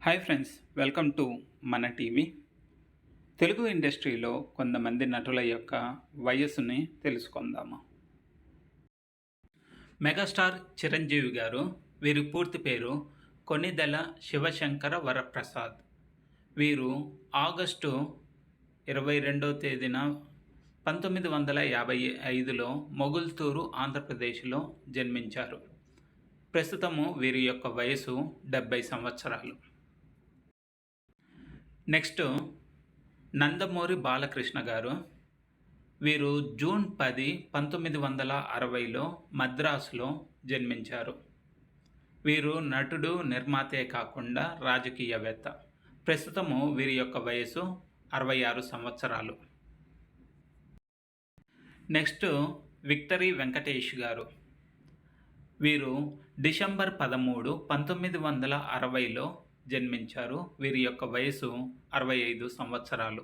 Hi friends, welcome to మన TV. Telugu ఇండస్ట్రీలో కొంతమంది నటుల యొక్క వయస్సుని తెలుసుకుందాము. మెగాస్టార్ చిరంజీవి గారు, వీరి పూర్తి పేరు కొణిదెల శివశంకర వరప్రసాద్. వీరు ఆగస్టు 22వ తేదీన 1955లో మొగుల్తూరు, ఆంధ్రప్రదేశ్లో జన్మించారు. ప్రస్తుతము వీరి యొక్క వయసు 70 సంవత్సరాలు. నెక్స్ట్ నందమూరి బాలకృష్ణ గారు. వీరు జూన్ 10, 1960లో మద్రాసులో జన్మించారు. వీరు నటుడు, నిర్మాతే కాకుండా రాజకీయవేత్త. ప్రస్తుతము వీరి యొక్క వయసు 66 సంవత్సరాలు. నెక్స్ట్ విక్టరీ వెంకటేష్ గారు. వీరు డిసెంబర్ 13, 1960లో జన్మించారు. వీరి యొక్క వయసు 65 సంవత్సరాలు.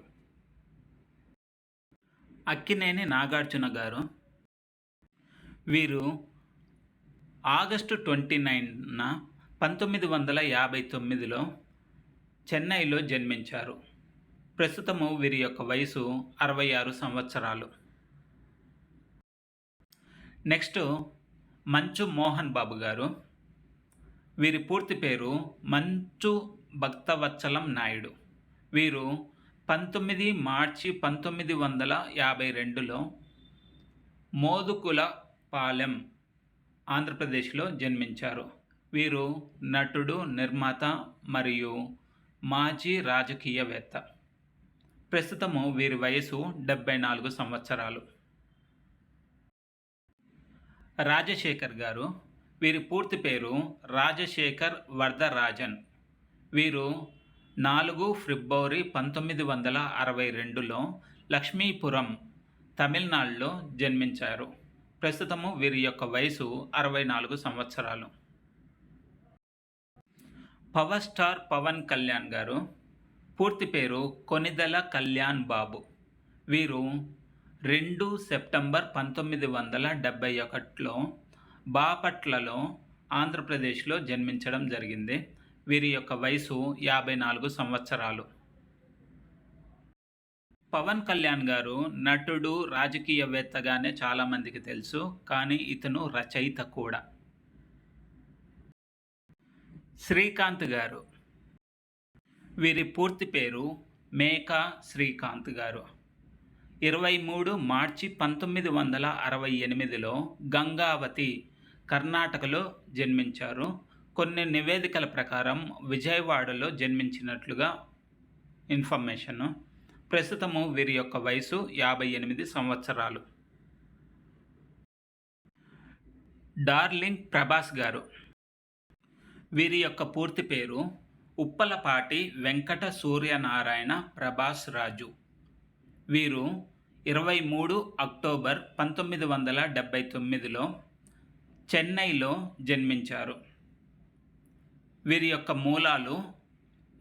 అక్కినేని నాగార్జున గారు. వీరు ఆగస్టు 29న 1959లో చెన్నైలో జన్మించారు. ప్రస్తుతము వీరి యొక్క వయసు 66 సంవత్సరాలు. నెక్స్ట్ మంచు మోహన్ బాబు గారు. వీరి పూర్తి పేరు మంచు భక్తవత్సలం నాయుడు. వీరు 19 మార్చి 1952లో మోదుకులపాలెం, ఆంధ్రప్రదేశ్లో జన్మించారు. వీరు నటుడు, నిర్మాత మరియు మాజీ రాజకీయవేత్త. ప్రస్తుతము వీరి వయసు 74 సంవత్సరాలు. రాజశేఖర్ గారు. వీరి పూర్తి పేరు రాజశేఖర్ వరదరాజన్. వీరు 4 ఫిబ్రవరి 1962లో లక్ష్మీపురం, తమిళనాడులో జన్మించారు. ప్రస్తుతము వీరి యొక్క వయసు 64 సంవత్సరాలు. పవర్ స్టార్ పవన్ కళ్యాణ్ గారు. పూర్తి పేరు కొణిదెల కళ్యాణ్ బాబు. వీరు 2 సెప్టెంబర్ 1971లో బాపట్లలో, ఆంధ్రప్రదేశ్లో జన్మించడం జరిగింది. వీరి యొక్క వయసు 54 సంవత్సరాలు. పవన్ కళ్యాణ్ గారు నటుడు, రాజకీయవేత్తగానే చాలామందికి తెలుసు, కానీ ఇతను రచయిత కూడా. శ్రీకాంత్ గారు. వీరి పూర్తి పేరు మేకా శ్రీకాంత్ గారు. 23 మార్చి 1968లో గంగావతి, కర్ణాటకలో జన్మించారు. కొన్ని నివేదికల ప్రకారం విజయవాడలో జన్మించినట్లుగా ఇన్ఫర్మేషను. ప్రస్తుతము వీరి యొక్క వయసు 58 సంవత్సరాలు. డార్లింగ్ ప్రభాస్ గారు. వీరి యొక్క పూర్తి పేరు ఉప్పలపాటి వెంకట సూర్యనారాయణ ప్రభాస్ రాజు. వీరు 23 అక్టోబర్ 1979లో చెన్నైలో జన్మించారు. వీరి యొక్క మూలాలు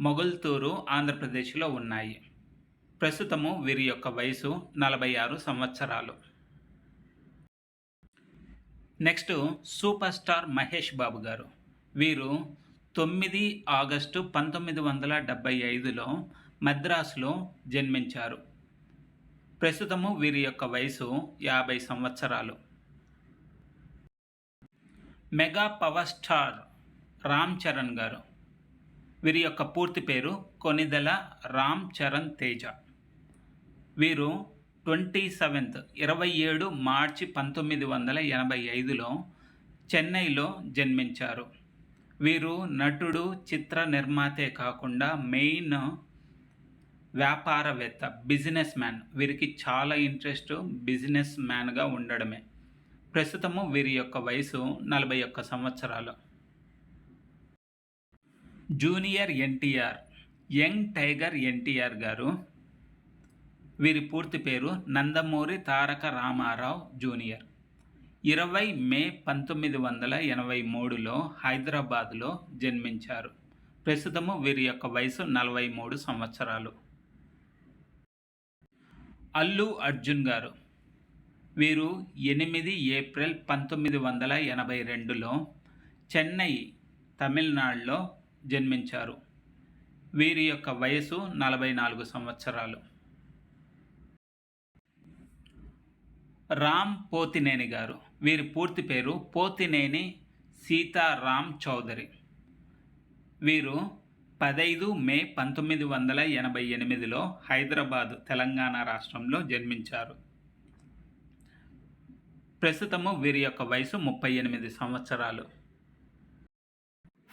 మొగుల్తూరు, ఆంధ్రప్రదేశ్లో ఉన్నాయి. ప్రస్తుతము వీరి యొక్క వయసు 46 సంవత్సరాలు. Next super star Mahesh Babu గారు. వీరు 9 ఆగస్టు 1975లో మద్రాసులో జన్మించారు. ప్రస్తుతము వీరి యొక్క వయసు 50 సంవత్సరాలు. Mega power star Ram Charan గారు. వీరి యొక్క పూర్తి పేరు కొణిదెల రామ్ చరణ్ తేజ. వీరు 27 మార్చి 1985లో చెన్నైలో జన్మించారు. వీరు నటుడు, చిత్ర నిర్మాతే కాకుండా మెయిన్ వ్యాపారవేత్త, బిజినెస్ మ్యాన్. వీరికి చాలా ఇంట్రెస్ట్ బిజినెస్ మ్యాన్గా ఉండడమే. ప్రస్తుతము వీరి యొక్క వయసు 41 సంవత్సరాలు. Junior NTR, young tiger NTR గారు. వీరి పూర్తి పేరు నందమూరి తారక రామారావు జూనియర్. 20 మే 1983లో హైదరాబాద్లో జన్మించారు. ప్రస్తుతము వీరి యొక్క వయసు 43 సంవత్సరాలు. అల్లు అర్జున్ గారు. వీరు 8 ఏప్రిల్ 1982లో చెన్నై, తమిళనాడులో జన్మించారు. వీరి యొక్క వయసు 44 సంవత్సరాలు. రామ్ పోతినేని గారు. వీరి పూర్తి పేరు పోతినేని సీతారాం చౌదరి. వీరు 15 మే 1988లో హైదరాబాద్, తెలంగాణ రాష్ట్రంలో జన్మించారు. ప్రస్తుతము వీరి యొక్క వయసు 38 సంవత్సరాలు.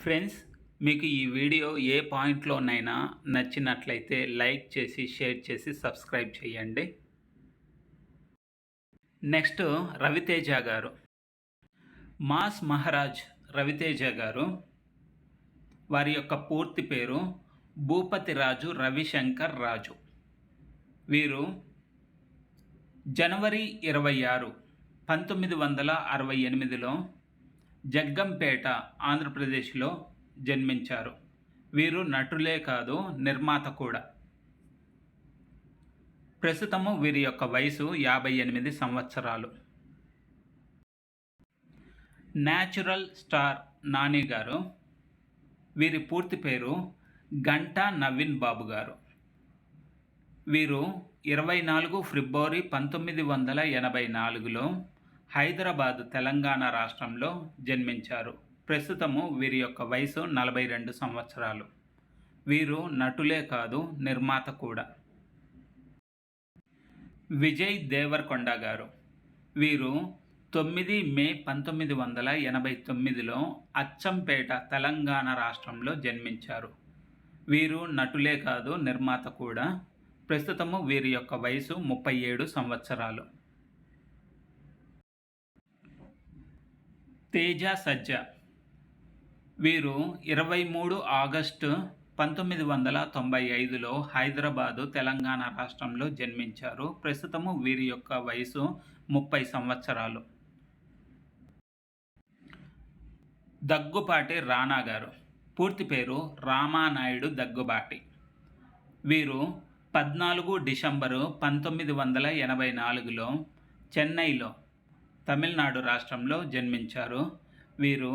ఫ్రెండ్స్, మీకు ఈ వీడియో ఏ పాయింట్లోనైనా నచ్చినట్లయితే లైక్ చేసి, షేర్ చేసి, సబ్స్క్రైబ్ చేయండి. నెక్స్ట్ రవితేజ గారు. మాస్ మహారాజ్ రవితేజ గారు. వారి యొక్క పూర్తి పేరు భూపతిరాజు రవిశంకర్ రాజు. వీరు జనవరి 26, 1968లో జగ్గంపేట, ఆంధ్రప్రదేశ్లో జన్మించారు. వీరు నటులే కాదు, నిర్మాత కూడా. ప్రస్తుతము వీరి యొక్క వయసు 58 సంవత్సరాలు. న్యాచురల్ స్టార్ నాని గారు. వీరి పూర్తి పేరు గంటా నవీన్ బాబు గారు. వీరు 24 ఫిబ్రవరి 1984లో హైదరాబాద్, తెలంగాణ రాష్ట్రంలో జన్మించారు. ప్రస్తుతము వీరి యొక్క వయసు 42 సంవత్సరాలు. వీరు నటులే కాదు, నిర్మాత కూడా. విజయ్ దేవరకొండ గారు. వీరు 9 మే 1989లో అచ్చంపేట, తెలంగాణ రాష్ట్రంలో జన్మించారు. వీరు నటులే కాదు, నిర్మాత కూడా. ప్రస్తుతము వీరి యొక్క వయసు 37 సంవత్సరాలు. తేజ సజ్జ. వీరు 23 ఆగస్టు 1995లో హైదరాబాదు, తెలంగాణ రాష్ట్రంలో జన్మించారు. ప్రస్తుతము వీరి యొక్క వయసు 30 సంవత్సరాలు. దగ్గుపాటి రానా గారు. పూర్తి పేరు రామానాయుడు దగ్గుబాటి. వీరు 14 డిసెంబరు 1984లో చెన్నైలో, తమిళనాడు రాష్ట్రంలో జన్మించారు. వీరు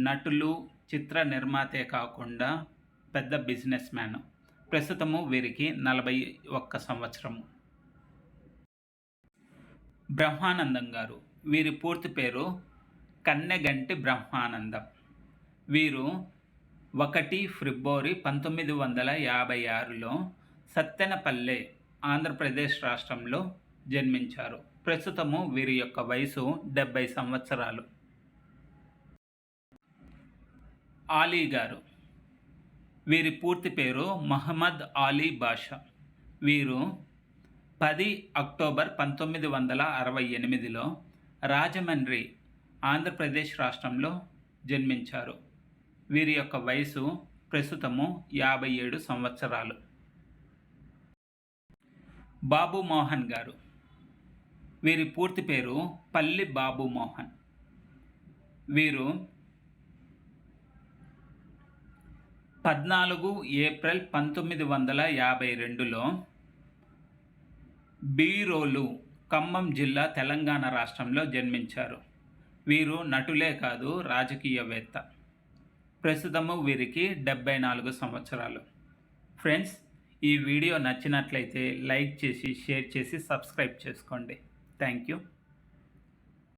నటులు, చిత్ర నిర్మాతే కాకుండా పెద్ద బిజినెస్ మ్యాన్. ప్రస్తుతము వీరికి 41 సంవత్సరము. బ్రహ్మానందం గారు. వీరి పూర్తి పేరు కన్నెగంటి బ్రహ్మానందం. వీరు 1 ఫిబ్రవరి 1956లో సత్తెనపల్లె, ఆంధ్రప్రదేశ్ రాష్ట్రంలో జన్మించారు. ప్రస్తుతము వీరి యొక్క వయసు 70 సంవత్సరాలు. ఆలీ గారు. వీరి పూర్తి పేరు మహమ్మద్ ఆలీ బాషా. వీరు 10 అక్టోబర్ 1968లో రాజమండ్రి, ఆంధ్రప్రదేశ్ రాష్ట్రంలో జన్మించారు. వీరి యొక్క వయసు ప్రస్తుతము 57 సంవత్సరాలు. బాబు మోహన్ గారు. వీరి పూర్తి పేరు పల్లి బాబు మోహన్. వీరు 14 ఏప్రిల్ 1952లో బీరోలు, ఖమ్మం జిల్లా, తెలంగాణ రాష్ట్రంలో జన్మించారు. వీరు నటులే కాదు, రాజకీయవేత్త. ప్రస్తుతము వీరికి 74 సంవత్సరాలు. ఫ్రెండ్స్, ఈ వీడియో నచ్చినట్లయితే లైక్ చేసి, షేర్ చేసి, సబ్స్క్రైబ్ చేసుకోండి. Thank you.